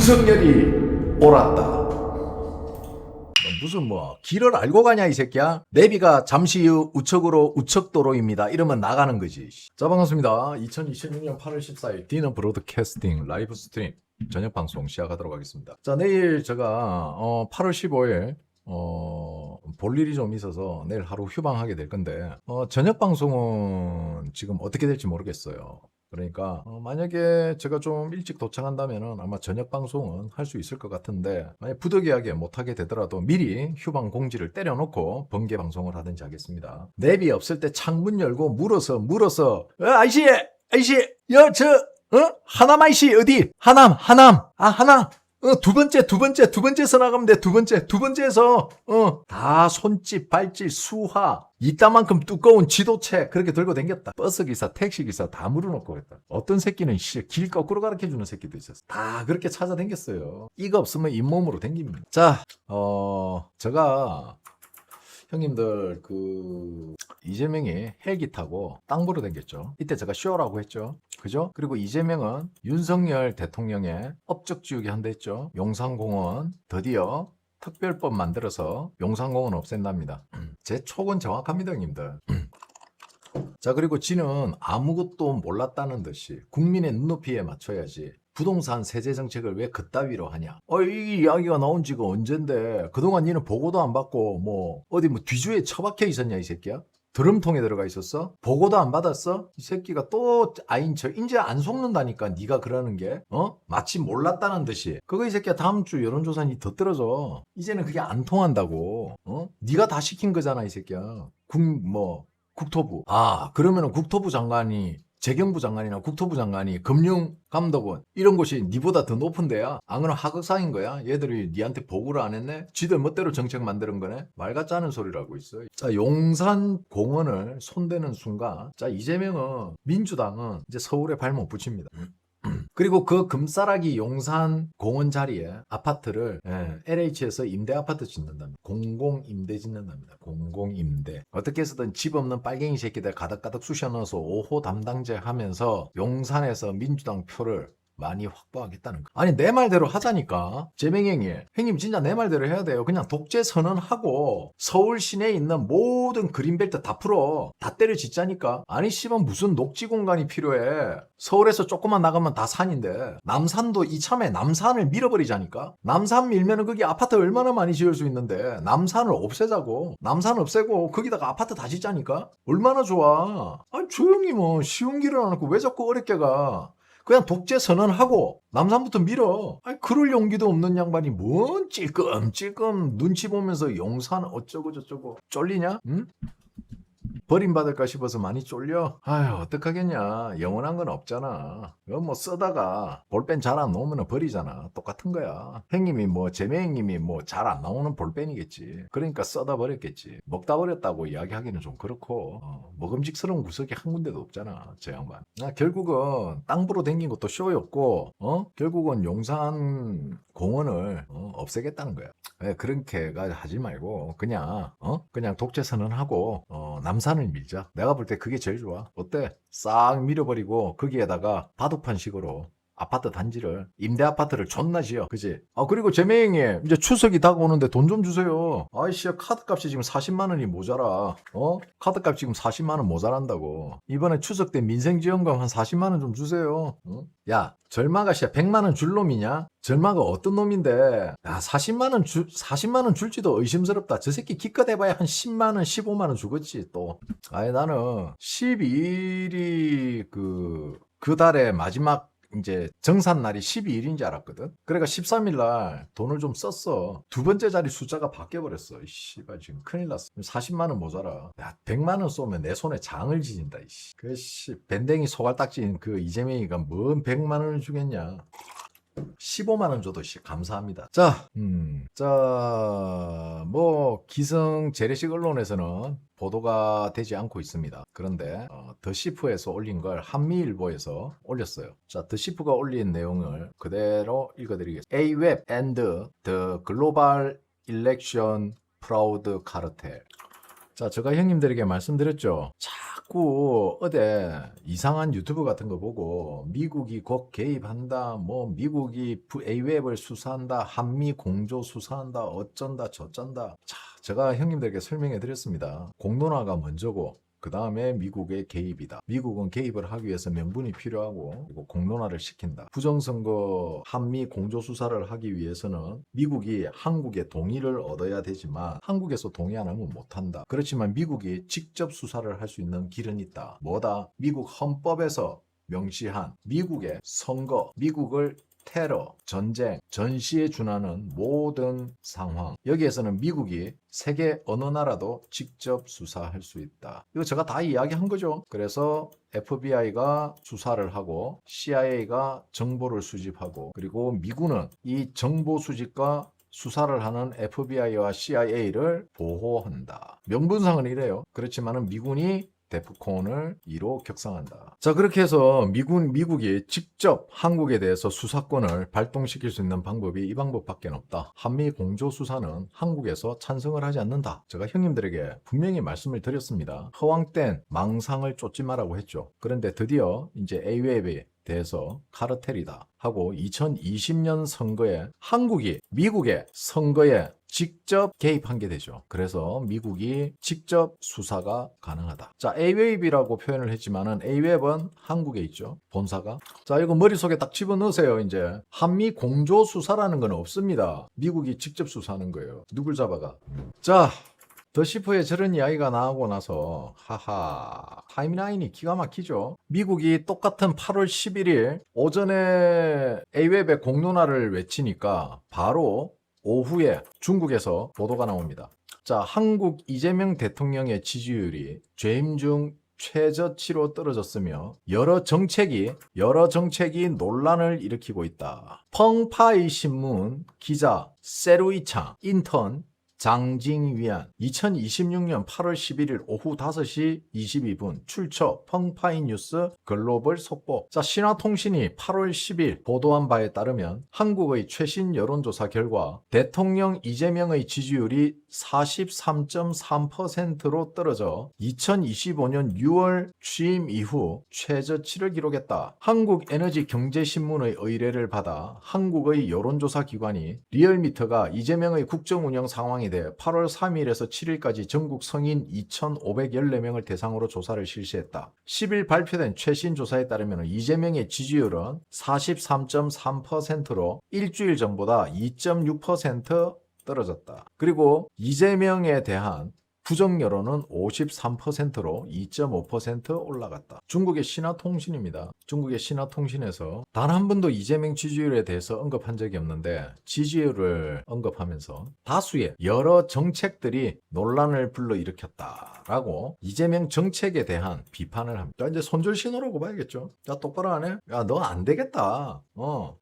윤석열이 옳았다. 무슨 뭐 길을 알고 가냐 이 새끼야. 내비가 잠시 후 우측으로 우측도로입니다 이러면 나가는 거지. 자, 반갑습니다. 2026년 8월 14일 디너 브로드캐스팅 라이브 스트림 저녁 방송 시작하도록 하겠습니다. 자, 내일 제가 8월 15일 볼 일이 좀 있어서 내일 하루 휴방하게 될 건데 저녁 방송은 지금 어떻게 될지 모르겠어요. 그러니까 만약에 제가 좀 일찍 도착한다면은 아마 저녁 방송은 할 수 있을 것 같은데, 만약 부득이하게 못하게 되더라도 미리 휴방 공지를 때려놓고 번개 방송을 하든지 하겠습니다. 내비 없을 때 창문 열고 물어서 아이씨 하남 아이씨 어디? 하남 두 번째에서 나가면 돼. 두 번째에서 다 손짓 발짓 수화 이따만큼 두꺼운 지도책 그렇게 들고 댕겼다. 버스기사 택시기사 다 물어놓고 했다. 어떤 새끼는 길 거꾸로 가르쳐주는 새끼도 있었어. 다 그렇게 찾아댕겼어요. 이거 없으면 잇몸으로 댕깁니다. 자, 제가 형님들 이재명이 헬기 타고 땅 보러 댕겼죠. 이때 제가 쇼라고 했죠. 그죠? 그리고 이재명은 윤석열 대통령의 업적 지우개 한다 했죠. 용산공원 드디어 특별법 만들어서 용산공원 없앤답니다. 제 촉은 정확합니다, 형님들. 자, 그리고 지는 아무것도 몰랐다는 듯이 국민의 눈높이에 맞춰야지 부동산 세제 정책을 왜 그따위로 하냐. 이 이야기가 나온 지가 언젠데 그동안 니는 보고도 안 받고 어디 뒤주에 처박혀 있었냐 이 새끼야? 드럼통에 들어가 있었어? 보고도 안 받았어? 이 새끼가 또 아인 척 이제 안 속는다니까. 네가 그러는 게 마치 몰랐다는 듯이. 그거 이 새끼야 다음 주 여론조사니 더 떨어져. 이제는 그게 안 통한다고. 네가 다 시킨 거잖아 이 새끼야. 국토부. 그러면은 국토부 장관이 재경부 장관이나 국토부 장관이 금융감독원 이런 곳이 니보다 더 높은 데야. 안 그러면 하극상인 거야. 얘들이 니한테 보고를 안 했네. 지들 멋대로 정책 만드는 거네. 말 같지 않은 소리를 하고 있어. 자, 용산 공원을 손대는 순간, 자, 이재명은 민주당은 이제 서울에 발목 붙입니다. 그리고 그 금싸라기 용산 공원 자리에 아파트를 LH에서 임대 아파트 짓는답니다. 공공임대 짓는답니다. 공공임대. 어떻게 해서든 집 없는 빨갱이 새끼들 가득가득 쑤셔 넣어서 5호 담당제 하면서 용산에서 민주당 표를 많이 확보하겠다는 거. 아니 내 말대로 하자니까. 재명이 형님 진짜 내 말대로 해야 돼요. 그냥 독재 선언하고 서울 시내에 있는 모든 그린벨트 다 풀어. 다 때려 짓자니까. 아니 씨발 무슨 녹지 공간이 필요해. 서울에서 조금만 나가면 다 산인데 남산도 이참에 남산을 밀어버리자니까. 남산 밀면은 거기 아파트 얼마나 많이 지을 수 있는데 남산을 없애자고. 남산 없애고 거기다가 아파트 다 짓자니까. 얼마나 좋아. 아니 조용히 쉬운 길을 안 하고 왜 자꾸 어렵게 가. 그냥 독재 선언하고 남산부터 밀어. 아니 그럴 용기도 없는 양반이 뭔 찔끔찔끔 눈치 보면서 용산 어쩌고 저쩌고 쫄리냐? 응? 버림받을까 싶어서 많이 쫄려? 아휴 어떡하겠냐. 영원한 건 없잖아. 이거 쓰다가 볼펜 잘 안 나오면 버리잖아. 똑같은 거야. 형님이 재명님이 잘 안 나오는 볼펜이겠지. 그러니까 써다 버렸겠지. 먹다 버렸다고 이야기하기는 좀 그렇고 먹음직스러운 구석이 한 군데도 없잖아 저 양반. 결국은 땅 보러 댕긴 것도 쇼였고 결국은 용산 공원을 없애겠다는 거야. 그렇게 하지 말고 그냥 독재 선언하고 남산을 밀자. 내가 볼 때 그게 제일 좋아. 어때? 싹 밀어버리고 거기에다가 바둑판식으로 아파트 단지를 임대 아파트를 존나 지어. 그지? 그리고 재명이 이제 추석이 다가오는데 돈 좀 주세요. 아이씨 카드값이 지금 40만 원이 모자라. 카드값 지금 40만 원 모자란다고. 이번에 추석 때 민생지원금 한 40만 원 좀 주세요. 야 절마가 100만 원 줄 놈이냐? 절마가 어떤 놈인데? 야 40만 원 줄지도 의심스럽다. 저 새끼 기껏 해봐야 한 10만 원 15만 원 주겠지 또. 아니 나는 12일이 그 달의 마지막 이제 정산날이 12일인 줄 알았거든. 그러니까 13일 날 돈을 좀 썼어. 두 번째 자리 숫자가 바뀌어버렸어. 씨발 지금 큰일 났어. 40만 원 모자라. 야 100만 원 쏘면 내 손에 장을 지진다. 밴댕이 소갈딱지인 그 이재명이가 뭔 100만 원을 주겠냐. 15만 원 줘도 감사합니다. 자, 기성 재래식 언론에서는 보도가 되지 않고 있습니다. 그런데 더시프에서 올린 걸 한미일보에서 올렸어요. 자, 더시프가 올린 내용을 그대로 읽어드리겠습니다. AWEB and the Global Election Fraud Cartel. 자, 제가 형님들에게 말씀드렸죠. 자꾸 어디 이상한 유튜브 같은 거 보고 미국이 곧 개입한다, 뭐 미국이 AWEB을 수사한다, 한미 공조 수사한다, 어쩐다 저쩐다. 자, 제가 형님들에게 설명해 드렸습니다. 공론화가 먼저고 그 다음에 미국의 개입이다. 미국은 개입을 하기 위해서 명분이 필요하고 그리고 공론화를 시킨다. 부정선거 한미 공조수사를 하기 위해서는 미국이 한국의 동의를 얻어야 되지만 한국에서 동의 안 하면 못한다. 그렇지만 미국이 직접 수사를 할 수 있는 길은 있다. 뭐다? 미국 헌법에서 명시한 미국의 선거, 미국을 테러, 전쟁, 전시에 준하는 모든 상황. 여기에서는 미국이 세계 어느 나라도 직접 수사할 수 있다. 이거 제가 다 이야기한 거죠. 그래서 FBI가 수사를 하고 CIA가 정보를 수집하고 그리고 미군은 이 정보 수집과 수사를 하는 FBI와 CIA를 보호한다. 명분상은 이래요. 그렇지만은 미군이 데프콘을 2로 격상한다. 자, 그렇게 해서 미국이 직접 한국에 대해서 수사권을 발동시킬 수 있는 방법이 이 방법밖에 없다. 한미 공조 수사는 한국에서 찬성을 하지 않는다. 제가 형님들에게 분명히 말씀을 드렸습니다. 허황된 망상을 쫓지 마라고 했죠. 그런데 드디어 이제 AWEB에 대해서 카르텔이다 하고 2020년 선거에 한국이 미국의 선거에 직접 개입한 게 되죠. 그래서 미국이 직접 수사가 가능하다. 자, AWEB이라고 표현을 했지만은 AWEB은 한국에 있죠. 본사가. 자, 이거 머릿속에 딱 집어넣으세요. 이제 한미 공조 수사라는 건 없습니다. 미국이 직접 수사하는 거예요. 누굴 잡아가. 자, 더시프에 저런 이야기가 나오고 나서 하하 타임라인이 기가 막히죠. 미국이 똑같은 8월 11일 오전에 AWEB의 공론화를 외치니까 바로 오후에 중국에서 보도가 나옵니다. 자, 한국 이재명 대통령의 지지율이 재임 중 최저치로 떨어졌으며 여러 정책이 논란을 일으키고 있다. 펑파이 신문 기자 세루이창 인턴 장징위안 2026년 8월 11일 오후 5시 22분 출처 펑파이 뉴스 글로벌 속보. 자, 신화통신이 8월 10일 보도한 바에 따르면 한국의 최신 여론조사 결과 대통령 이재명의 지지율이 43.3%로 떨어져 2025년 6월 취임 이후 최저치를 기록했다. 한국에너지경제신문의 의뢰를 받아 한국의 여론조사 기관이 리얼미터가 이재명의 국정운영 상황에 대해 8월 3일에서 7일까지 전국 성인 2,514명을 대상으로 조사를 실시했다. 10일 발표된 최신 조사에 따르면 이재명의 지지율은 43.3%로 일주일 전보다 2.6% 떨어졌다. 그리고 이재명에 대한 부정 여론은 53%로 2.5% 올라갔다. 중국의 신화통신입니다. 중국의 신화통신에서 단 한 번도 이재명 지지율에 대해서 언급한 적이 없는데 지지율을 언급하면서 다수의 여러 정책들이 논란을 불러일으켰다라고 이재명 정책에 대한 비판을 합니다. 이제 손절 신호라고 봐야겠죠. 야, 똑바로 안 해? 야, 너 안 되겠다.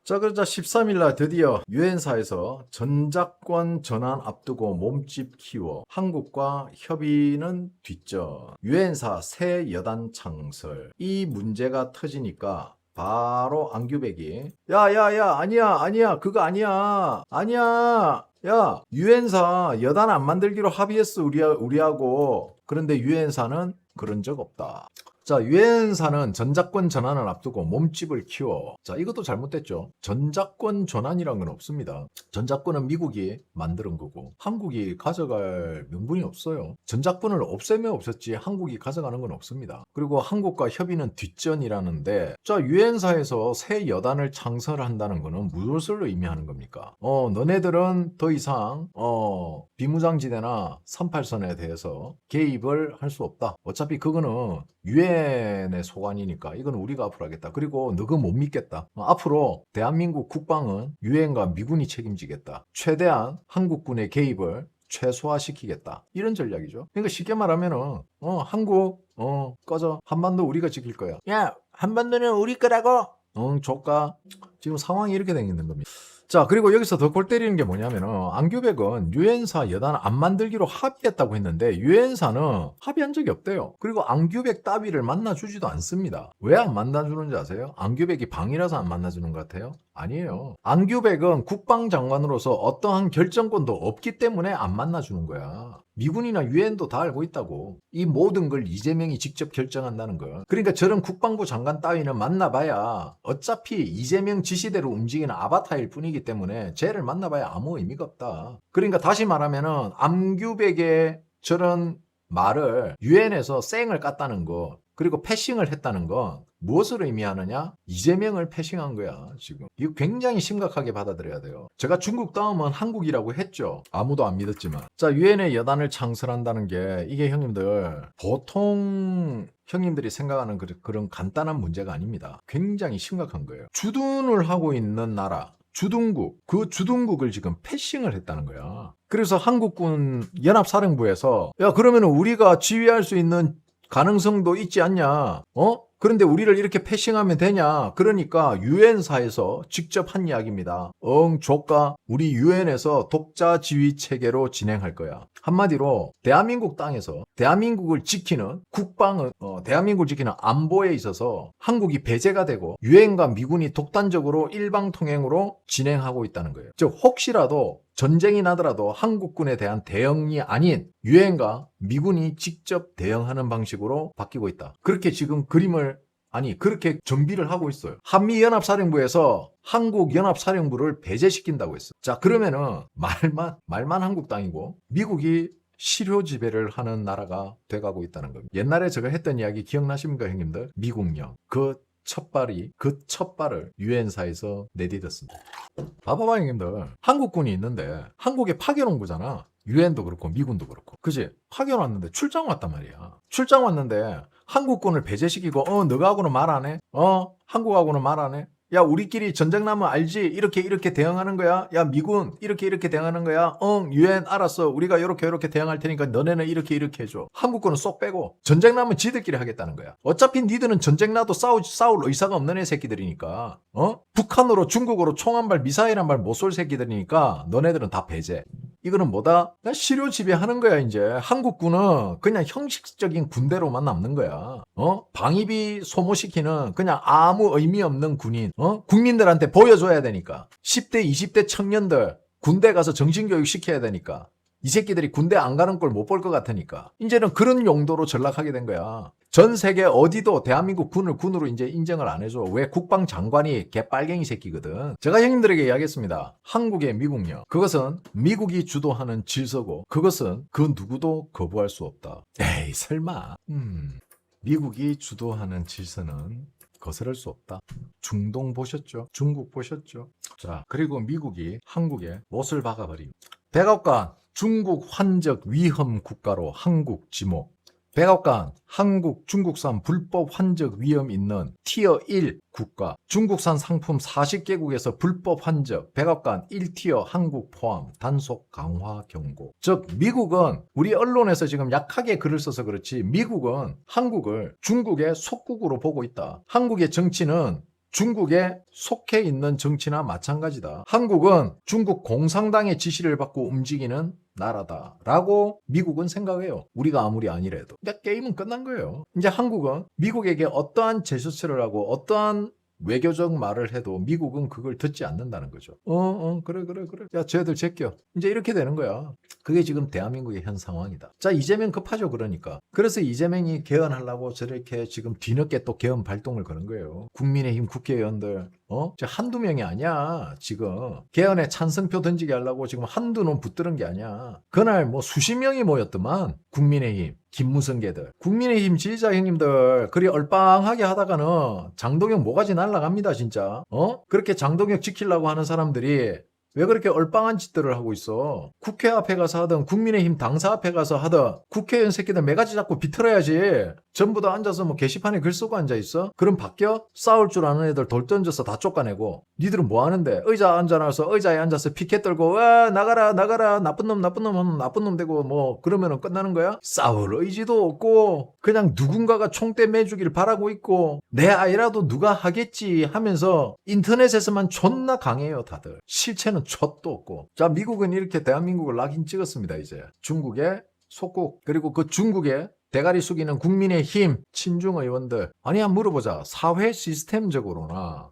자, 그러자 13일 날 드디어 유엔사에서 전작권 전환 앞두고 몸집 키워 한국과 협의는 뒷전. 유엔사 새 여단 창설. 이 문제가 터지니까 바로 안규백이 야야야 아니야 그거 아니야 야 유엔사 여단 안 만들기로 합의했어 우리하고. 그런데 유엔사는 그런 적 없다. 자, 유엔사는 전작권 전환을 앞두고 몸집을 키워. 자, 이것도 잘못됐죠. 전작권 전환이란 건 없습니다. 전작권은 미국이 만드는 거고 한국이 가져갈 명분이 없어요. 전작권을 없애면 없었지 한국이 가져가는 건 없습니다. 그리고 한국과 협의는 뒷전이라는데 자, 유엔사에서 새 여단을 창설한다는 거는 무엇을 의미하는 겁니까? 너네들은 더 이상 비무장지대나 38선에 대해서 개입을 할 수 없다. 어차피 그거는 유엔의 소관이니까 이건 우리가 앞으로 하겠다. 그리고 너가 못 믿겠다. 앞으로 대한민국 국방은 유엔과 미군이 책임지겠다. 최대한 한국군의 개입을 최소화시키겠다. 이런 전략이죠. 그러니까 쉽게 말하면은 한국 꺼져. 한반도 우리가 지킬 거야. 야, 한반도는 우리 거라고. 조까. 지금 상황이 이렇게 된 있는 겁니다. 자, 그리고 여기서 더 골 때리는 게 뭐냐면은 안규백은 유엔사 여단 안 만들기로 합의했다고 했는데 유엔사는 합의한 적이 없대요. 그리고 안규백 따위를 만나주지도 않습니다. 왜 안 만나주는지 아세요? 안규백이 방이라서 안 만나주는 것 같아요. 아니에요. 안규백은 국방장관으로서 어떠한 결정권도 없기 때문에 안 만나주는 거야. 미군이나 유엔도 다 알고 있다고. 이 모든 걸 이재명이 직접 결정한다는 거. 그러니까 저런 국방부 장관 따위는 만나봐야 어차피 이재명 지시대로 움직이는 아바타일 뿐이기 때문에 쟤를 만나봐야 아무 의미가 없다. 그러니까 다시 말하면은 안규백의 저런 말을 유엔에서 쌩을 깠다는 거, 그리고 패싱을 했다는 건 무엇을 의미하느냐? 이재명을 패싱한 거야, 지금. 이거 굉장히 심각하게 받아들여야 돼요. 제가 중국 다음은 한국이라고 했죠. 아무도 안 믿었지만. 자, 유엔의 여단을 창설한다는 게 이게 형님들 보통 형님들이 생각하는 그런 간단한 문제가 아닙니다. 굉장히 심각한 거예요. 주둔을 하고 있는 나라, 주둔국, 그 주둔국을 지금 패싱을 했다는 거야. 그래서 한국군 연합사령부에서 야, 그러면 우리가 지휘할 수 있는 가능성도 있지 않냐? 그런데 우리를 이렇게 패싱하면 되냐? 그러니까 유엔사에서 직접 한 이야기입니다. 조까 우리 유엔에서 독자 지휘 체계로 진행할 거야. 한마디로 대한민국 땅에서 대한민국을 지키는 대한민국을 지키는 안보에 있어서 한국이 배제가 되고 유엔과 미군이 독단적으로 일방통행으로 진행하고 있다는 거예요. 즉 혹시라도 전쟁이 나더라도 한국군에 대한 대응이 아닌 유엔과 미군이 직접 대응하는 방식으로 바뀌고 있다. 그렇게 지금 그렇게 준비를 하고 있어요. 한미연합사령부에서 한국연합사령부를 배제시킨다고 했어요. 자, 그러면은 말만 한국 땅이고 미국이 실효 지배를 하는 나라가 돼가고 있다는 겁니다. 옛날에 제가 했던 이야기 기억나십니까, 형님들? 미국령. 그 첫발을 유엔사에서 내디뎠습니다. 봐봐봐, 형님들. 한국군이 있는데 한국에 파견 온 거잖아. 유엔도 그렇고 미군도 그렇고. 그지? 파견 왔는데 출장 왔단 말이야. 출장 왔는데 한국군을 배제시키고 너가 하고는 말 안 해? 한국하고는 말 안 해? 야, 우리끼리 전쟁 나면 알지? 이렇게 대응하는 거야? 야, 미군 이렇게 대응하는 거야? 유엔 알았어. 우리가 이렇게 대응할 테니까 너네는 이렇게 해줘. 한국군은 쏙 빼고 전쟁 나면 지들끼리 하겠다는 거야. 어차피 니들은 전쟁 나도 싸울 의사가 없는 애 새끼들이니까. 북한으로 중국으로 총 한 발 미사일 한 발 못 쏠 새끼들이니까 너네들은 다 배제. 이거는 뭐다? 실효 지배하는 거야, 이제. 한국군은 그냥 형식적인 군대로만 남는 거야. 방위비 소모시키는 그냥 아무 의미 없는 군인. 국민들한테 보여줘야 되니까. 10대, 20대 청년들 군대 가서 정신교육 시켜야 되니까. 이 새끼들이 군대 안 가는 걸 못 볼 것 같으니까. 이제는 그런 용도로 전락하게 된 거야. 전 세계 어디도 대한민국 군을 군으로 이제 인정을 안 해줘. 왜? 국방장관이 개빨갱이 새끼거든. 제가 형님들에게 이야기했습니다. 한국의 미국령. 그것은 미국이 주도하는 질서고 그것은 그 누구도 거부할 수 없다. 에이, 설마. 미국이 주도하는 질서는 거스를 수 없다. 중동 보셨죠? 중국 보셨죠? 자, 그리고 미국이 한국에 못을 박아버립니다. 백악관 중국 환적 위험 국가로 한국 지목. 백악관 한국 중국산 불법 환적 위험 있는 티어 1 국가. 중국산 상품 40개국에서 불법 환적. 백악관 1티어 한국 포함. 단속 강화 경고. 즉 미국은 우리 언론에서 지금 약하게 글을 써서 그렇지 미국은 한국을 중국의 속국으로 보고 있다. 한국의 정치는 중국에 속해 있는 정치나 마찬가지다. 한국은 중국 공산당의 지시를 받고 움직이는 나라다라고 미국은 생각해요. 우리가 아무리 아니래도. 근데 게임은 끝난 거예요. 이제 한국은 미국에게 어떠한 제스처를 하고 어떠한 외교적 말을 해도 미국은 그걸 듣지 않는다는 거죠. 그래. 야, 쟤들 제껴. 이제 이렇게 되는 거야. 그게 지금 대한민국의 현 상황이다. 자, 이재명 급하죠, 그러니까. 그래서 이재명이 개헌하려고 저렇게 지금 뒤늦게 또 개헌 발동을 거는 거예요. 국민의힘 국회의원들. 한두 명이 아니야, 지금. 개헌에 찬성표 던지게 하려고 지금 한두 놈 붙드는 게 아니야. 그날 뭐 수십 명이 모였더만, 국민의힘. 김무성계들. 국민의힘 지지자 형님들 그리 얼빵하게 하다가는 장동혁 모가지 날라갑니다, 진짜. 그렇게 장동혁 지키려고 하는 사람들이 왜 그렇게 얼빵한 짓들을 하고 있어? 국회 앞에 가서 하든 국민의힘 당사 앞에 가서 하든 국회의원 새끼들 매가지 잡고 비틀어야지. 전부 다 앉아서 뭐 게시판에 글 쓰고 앉아있어? 그럼 바뀌어? 싸울 줄 아는 애들 돌 던져서 다 쫓아내고 니들은 뭐 하는데? 의자 앉아놔서 의자에 앉아서 피켓 들고 나가라 나쁜 놈 하면 나쁜 놈 되고 뭐 그러면은 끝나는 거야? 싸울 의지도 없고 그냥 누군가가 총대 매주길 바라고 있고 내 아이라도 누가 하겠지 하면서 인터넷에서만 존나 강해요, 다들. 실체는 촛도 없고. 자, 미국은 이렇게 대한민국을 낙인 찍었습니다, 이제. 중국의 속국, 그리고 그 중국의 대가리 숙이는 국민의힘 친중 의원들. 아니야 물어보자. 사회 시스템적으로나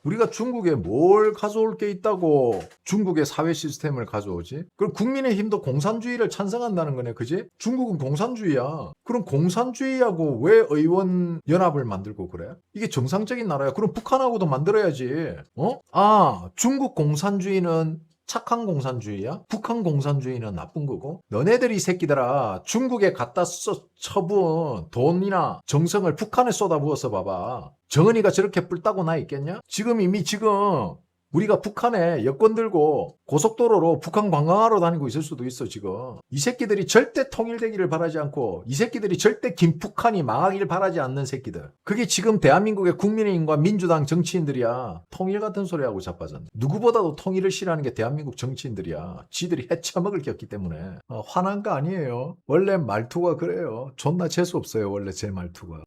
우리가 중국에 뭘 가져올 게 있다고 중국의 사회 시스템을 가져오지? 그럼 국민의힘도 공산주의를 찬성한다는 거네, 그지? 중국은 공산주의야. 그럼 공산주의하고 왜 의원 연합을 만들고 그래? 이게 정상적인 나라야. 그럼 북한하고도 만들어야지. 중국 공산주의는 착한 공산주의야? 북한 공산주의는 나쁜 거고? 너네들이 새끼들아 중국에 갖다 처부은 돈이나 정성을 북한에 쏟아부어서 봐봐. 정은이가 저렇게 뿔따고 나 있겠냐? 지금 우리가 북한에 여권 들고 고속도로로 북한 관광하러 다니고 있을 수도 있어 지금. 이 새끼들이 절대 통일되기를 바라지 않고 이 새끼들이 절대 김북한이 망하기를 바라지 않는 새끼들. 그게 지금 대한민국의 국민의힘과 민주당 정치인들이야. 통일 같은 소리하고 자빠졌네. 누구보다도 통일을 싫어하는 게 대한민국 정치인들이야. 지들이 해쳐먹을 게 없기 때문에. 화난 거 아니에요. 원래 말투가 그래요. 존나 재수없어요 원래 제 말투가.